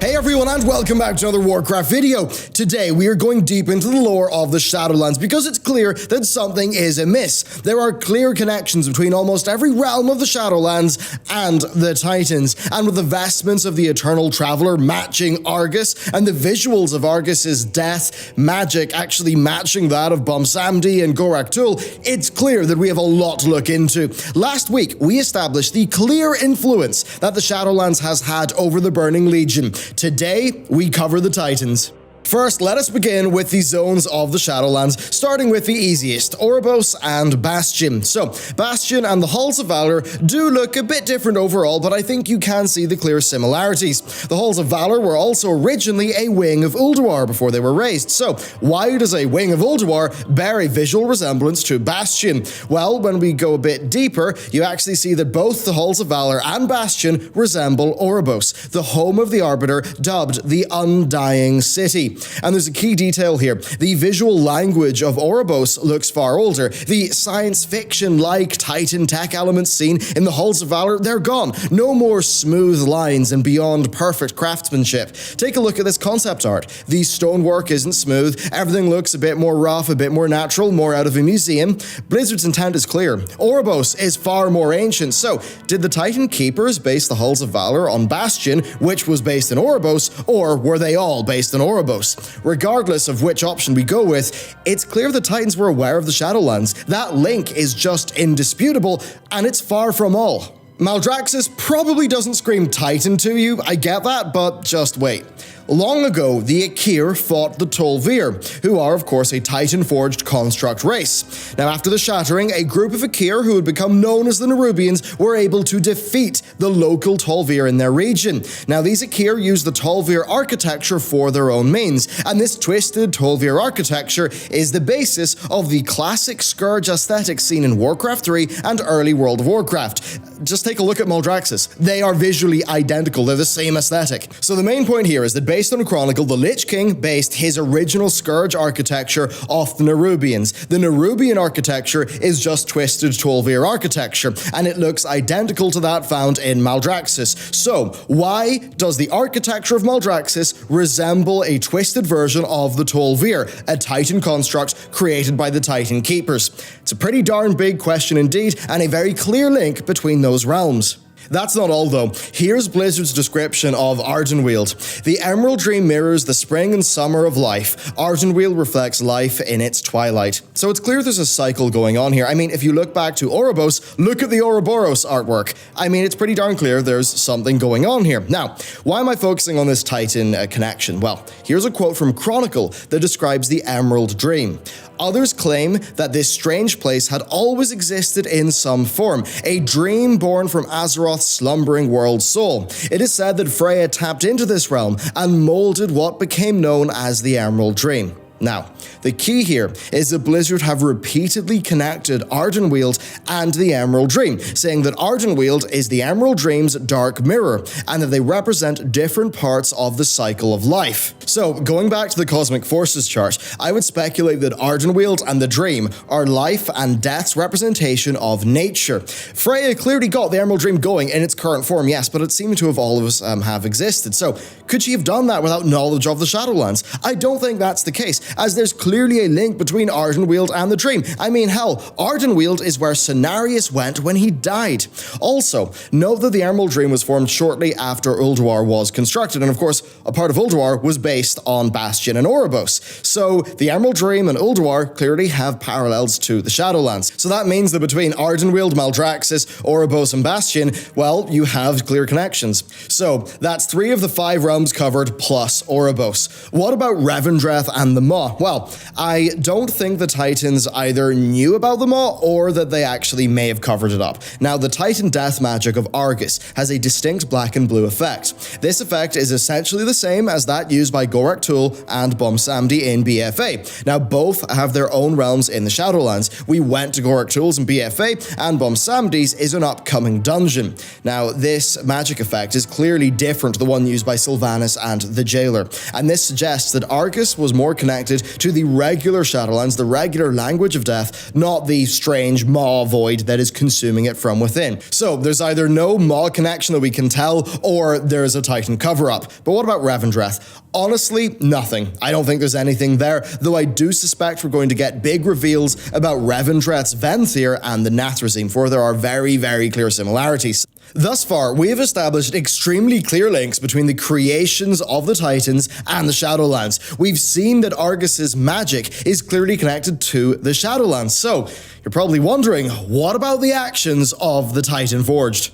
Hey everyone, and welcome back to another Warcraft video. Today we are going deep into the lore of the Shadowlands because it's clear that something is amiss. There are clear connections between almost every realm of the Shadowlands and the Titans, and with the vestments of the Eternal Traveler matching Argus, and the visuals of Argus's death magic actually matching that of Bumsamdi and Gorak Tul, it's clear that we have a lot to look into. Last week we established the clear influence that the Shadowlands has had over the Burning Legion. Today, we cover the Titans. First, let us begin with the zones of the Shadowlands, starting with the easiest, Oribos and Bastion. So, Bastion and the Halls of Valor do look a bit different overall, but I think you can see the clear similarities. The Halls of Valor were also originally a wing of Ulduar before they were raised, so why does a wing of Ulduar bear a visual resemblance to Bastion? Well, when we go a bit deeper, you actually see that both the Halls of Valor and Bastion resemble Oribos, the home of the Arbiter, dubbed the Undying City. And there's a key detail here. The visual language of Oribos looks far older. The science fiction-like Titan tech elements seen in the Halls of Valor, they're gone. No more smooth lines and beyond perfect craftsmanship. Take a look at this concept art. The stonework isn't smooth. Everything looks a bit more rough, a bit more natural, more out of a museum. Blizzard's intent is clear. Oribos is far more ancient. So, did the Titan Keepers base the Halls of Valor on Bastion, which was based in Oribos, or were they all based in Oribos? Regardless of which option we go with, it's clear the Titans were aware of the Shadowlands. That link is just indisputable, and it's far from all. Maldraxxus probably doesn't scream Titan to you, I get that, but just wait. Long ago, the Akir fought the Tol'vir, who are, of course, a Titan-forged construct race. Now, after the Shattering, a group of Akir who had become known as the Nerubians were able to defeat the local Tol'vir in their region. Now, these Akir used the Tol'vir architecture for their own means, and this twisted Tol'vir architecture is the basis of the classic Scourge aesthetic seen in Warcraft 3 and early World of Warcraft. Just take a look at Maldraxxus. They are visually identical, they're the same aesthetic. So the main point here is that based on a chronicle, the Lich King based his original Scourge architecture off the Nerubians. The Nerubian architecture is just twisted Tol'vir architecture, and it looks identical to that found in Maldraxxus. So, why does the architecture of Maldraxxus resemble a twisted version of the Tol'vir, a Titan construct created by the Titan Keepers? It's a pretty darn big question indeed, and a very clear link between those realms. That's not all though. Here's Blizzard's description of Ardenweald. The Emerald Dream mirrors the spring and summer of life. Ardenweald reflects life in its twilight. So it's clear there's a cycle going on here. I mean, if you look back to Oribos, look at the Ouroboros artwork. I mean, it's pretty darn clear there's something going on here. Now, why am I focusing on this Titan connection? Well, here's a quote from Chronicle that describes the Emerald Dream. Others claim that this strange place had always existed in some form, a dream born from Azeroth's slumbering world soul. It is said that Freya tapped into this realm and molded what became known as the Emerald Dream. Now, the key here is that Blizzard have repeatedly connected Ardenweald and the Emerald Dream, saying that Ardenweald is the Emerald Dream's dark mirror, and that they represent different parts of the cycle of life. So, going back to the Cosmic Forces chart, I would speculate that Ardenweald and the Dream are life and death's representation of nature. Freya clearly got the Emerald Dream going in its current form, yes, but it seemed to have always have existed. So, could she have done that without knowledge of the Shadowlands? I don't think that's the case, as there's clearly a link between Ardenweald and the Dream. I mean, hell, Ardenweald is where Cenarius went when he died. Also, note that the Emerald Dream was formed shortly after Ulduar was constructed, and of course, a part of Ulduar was based on Bastion and Oribos. So, the Emerald Dream and Ulduar clearly have parallels to the Shadowlands. So that means that between Ardenweald, Maldraxxus, Oribos, and Bastion, well, you have clear connections. So, that's 3 of the 5 realms covered, plus Oribos. What about Revendreth and the Maw? Well, I don't think the Titans either knew about the Maw or that they actually may have covered it up. Now, the Titan death magic of Argus has a distinct black and blue effect. This effect is essentially the same as that used by Gorak Tul and Bumsamdi in BFA. Now, both have their own realms in the Shadowlands. We went to Gorak Tul's in BFA, and Bumsamdi's is an upcoming dungeon. Now, this magic effect is clearly different to the one used by Sylvanas and the Jailer, and this suggests that Argus was more connected connected to the regular Shadowlands, the regular language of death, not the strange Maw void that is consuming it from within. So there's either no Maw connection that we can tell, or there's a Titan cover-up. But what about Revendreth? Honestly, nothing. I don't think there's anything there, though I do suspect we're going to get big reveals about Revendreth's Venthyr and the Nathrezim, for there are very, very clear similarities. Thus far, we have established extremely clear links between the creations of the Titans and the Shadowlands. We've seen that Argus's magic is clearly connected to the Shadowlands. So, you're probably wondering, what about the actions of the Titan Forged?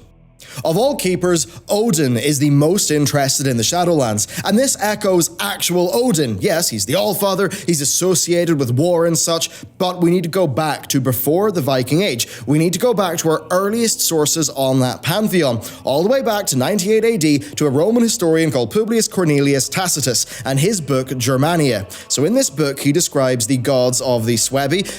Of all keepers, Odin is the most interested in the Shadowlands, and this echoes actual Odin. Yes, he's the Allfather, he's associated with war and such, but we need to go back to before the Viking Age. We need to go back to our earliest sources on that pantheon, all the way back to 98 AD to a Roman historian called Publius Cornelius Tacitus and his book Germania. So in this book, he describes the gods of the Suebi,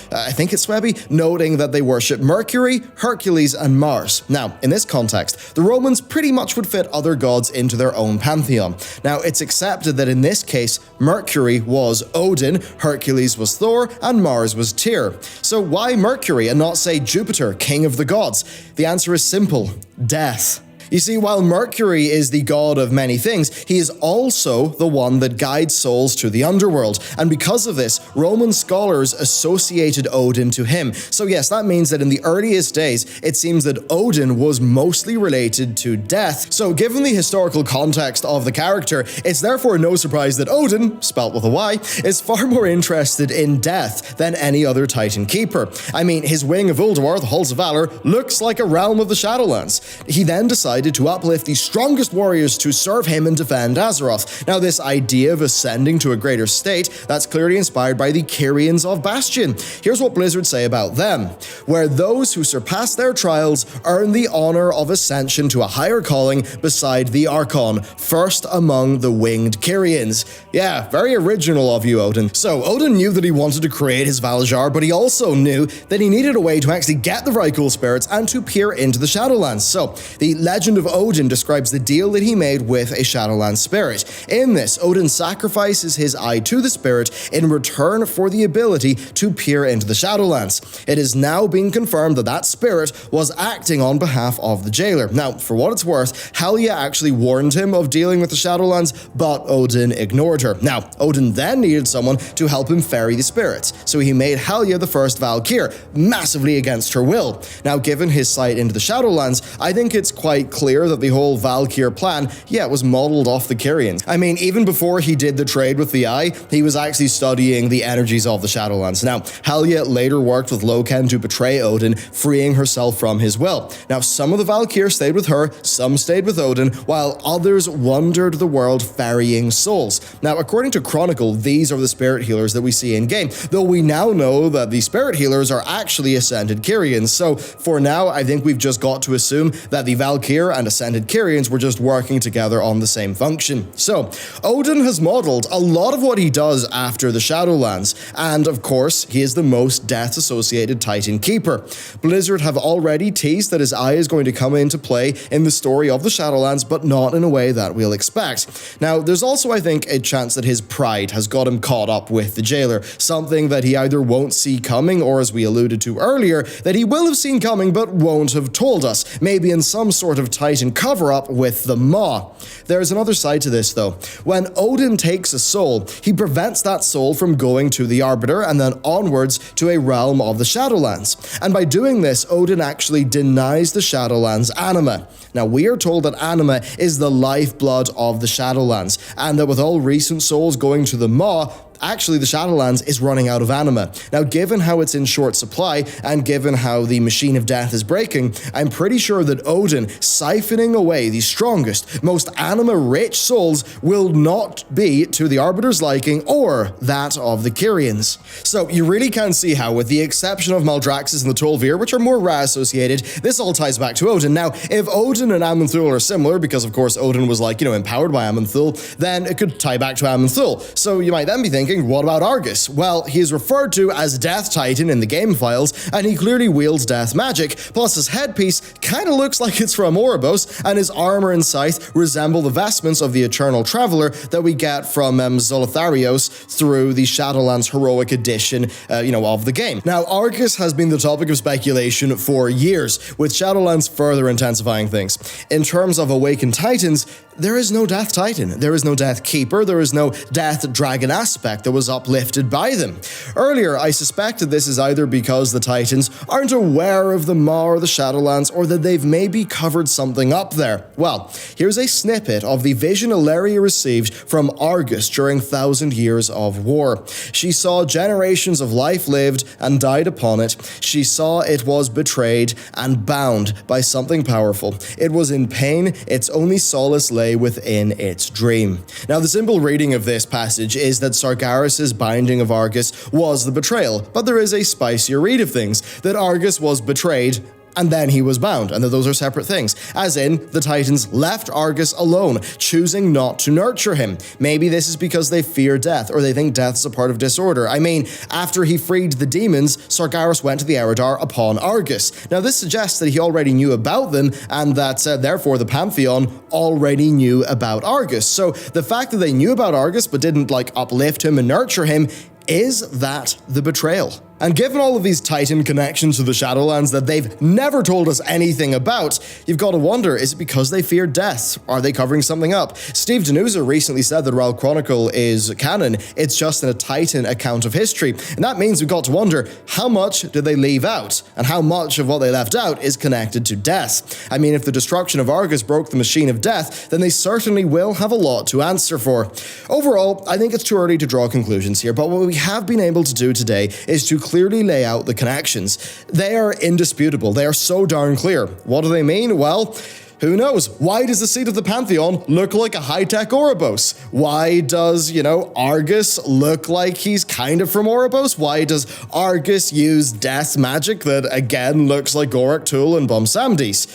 noting that they worship Mercury, Hercules, and Mars. Now, in this context, the Romans pretty much would fit other gods into their own pantheon. Now, it's accepted that in this case, Mercury was Odin, Hercules was Thor, and Mars was Tyr. So why Mercury and not, say, Jupiter, king of the gods? The answer is simple: death. You see, while Mercury is the god of many things, he is also the one that guides souls to the underworld, and because of this, Roman scholars associated Odin to him. So yes, that means that in the earliest days, it seems that Odin was mostly related to death. So given the historical context of the character, it's therefore no surprise that Odin, spelt with a Y, is far more interested in death than any other Titan keeper. I mean, his wing of Ulduar, the Halls of Valor, looks like a realm of the Shadowlands. He then decided to uplift the strongest warriors to serve him and defend Azeroth. Now, this idea of ascending to a greater state, that's clearly inspired by the Kyrians of Bastion. Here's what Blizzard say about them: where those who surpass their trials earn the honor of ascension to a higher calling beside the Archon, first among the winged Kyrians. Yeah, very original of you, Odin. So, Odin knew that he wanted to create his Valjar, but he also knew that he needed a way to actually get the Vrykul spirits and to peer into the Shadowlands. So, the Legend of Odin describes the deal that he made with a Shadowland spirit. In this, Odin sacrifices his eye to the spirit in return for the ability to peer into the Shadowlands. It is now being confirmed that that spirit was acting on behalf of the jailer. Now, for what it's worth, Helya actually warned him of dealing with the Shadowlands, but Odin ignored her. Now, Odin then needed someone to help him ferry the spirits, so he made Helya the first Valkyr, massively against her will. Now, given his sight into the Shadowlands, I think it's quite clear that the whole Valkyr plan, was modeled off the Kyrians. I mean, even before he did the trade with the Eye, he was actually studying the energies of the Shadowlands. Now, Helya later worked with Loken to betray Odin, freeing herself from his will. Now, some of the Valkyr stayed with her, some stayed with Odin, while others wandered the world ferrying souls. Now, according to Chronicle, these are the spirit healers that we see in-game, though we now know that the spirit healers are actually Ascended Kyrians. So, for now, I think we've just got to assume that the Valkyr and Ascended Kyrians were just working together on the same function. So, Odin has modeled a lot of what he does after the Shadowlands, and of course, he is the most death-associated Titan keeper. Blizzard have already teased that his eye is going to come into play in the story of the Shadowlands, but not in a way that we'll expect. Now, there's also, I think, a chance that his pride has got him caught up with the jailer, something that he either won't see coming, or as we alluded to earlier, that he will have seen coming but won't have told us, maybe in some sort of Titan cover-up with the Maw. There's another side to this though. When Odin takes a soul, he prevents that soul from going to the Arbiter and then onwards to a realm of the Shadowlands. And by doing this, Odin actually denies the Shadowlands anima. Now, we are told that anima is the lifeblood of the Shadowlands, and that with all recent souls going to the Maw, actually the Shadowlands is running out of anima. Now, given how it's in short supply, and given how the machine of death is breaking, I'm pretty sure that Odin siphoning away the strongest, most anima-rich souls will not be to the Arbiter's liking or that of the Kyrians. So, you really can see how, with the exception of Maldraxxus and the Tol'vir, which are more Ra-associated, this all ties back to Odin. Now, if Odin and Aman'Thul are similar, because of course Odin was empowered by Aman'Thul, then it could tie back to Aman'Thul. So you might then be thinking, thinking, what about Argus? Well, he is referred to as Death Titan in the game files, and he clearly wields death magic, plus his headpiece kinda looks like it's from Ouroboros, and his armor and scythe resemble the vestments of the Eternal Traveler that we get from Zolotharios through the Shadowlands Heroic Edition, of the game. Now, Argus has been the topic of speculation for years, with Shadowlands further intensifying things. In terms of Awakened Titans, there is no Death Titan, there is no Death Keeper, there is no Death Dragon aspect that was uplifted by them. Earlier, I suspected this is either because the Titans aren't aware of the Maw or the Shadowlands, or that they've maybe covered something up there. Well, here's a snippet of the vision Ilaria received from Argus during 1,000 Years of War. She saw generations of life lived and died upon it. She saw it was betrayed and bound by something powerful. It was in pain, its only solace lay within its dream. Now, the simple reading of this passage is that Sargeras' binding of Argus was the betrayal, but there is a spicier read of things, that Argus was betrayed and then he was bound, and that those are separate things. As in, the Titans left Argus alone, choosing not to nurture him. Maybe this is because they fear death, or they think death's a part of disorder. I mean, after he freed the demons, Sargeras went to the Eridar upon Argus. Now, this suggests that he already knew about them, and that, therefore, the Pantheon already knew about Argus. So, the fact that they knew about Argus, but didn't, uplift him and nurture him, is that the betrayal? And given all of these Titan connections to the Shadowlands that they've never told us anything about, you've got to wonder, is it because they fear death? Are they covering something up? Steve Danusa recently said that Realm Chronicle is canon, it's just in a Titan account of history. And that means we've got to wonder, how much did they leave out? And how much of what they left out is connected to death? I mean, if the destruction of Argus broke the machine of death, then they certainly will have a lot to answer for. Overall, I think it's too early to draw conclusions here, but what we have been able to do today is to clearly lay out the connections. They are indisputable. They are so darn clear. What do they mean? Well, who knows? Why does the seat of the Pantheon look like a high-tech Ouroboros? Why does, Argus look like he's kind of from Ouroboros? Why does Argus use death magic that, again, looks like Gorak Tul and Bum Samdis?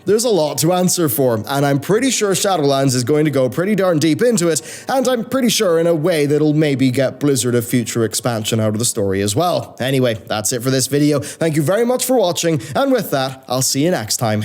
There's a lot to answer for, and I'm pretty sure Shadowlands is going to go pretty darn deep into it, and I'm pretty sure in a way that'll maybe get Blizzard a future expansion out of the story as well. Anyway, that's it for this video. Thank you very much for watching, and with that, I'll see you next time.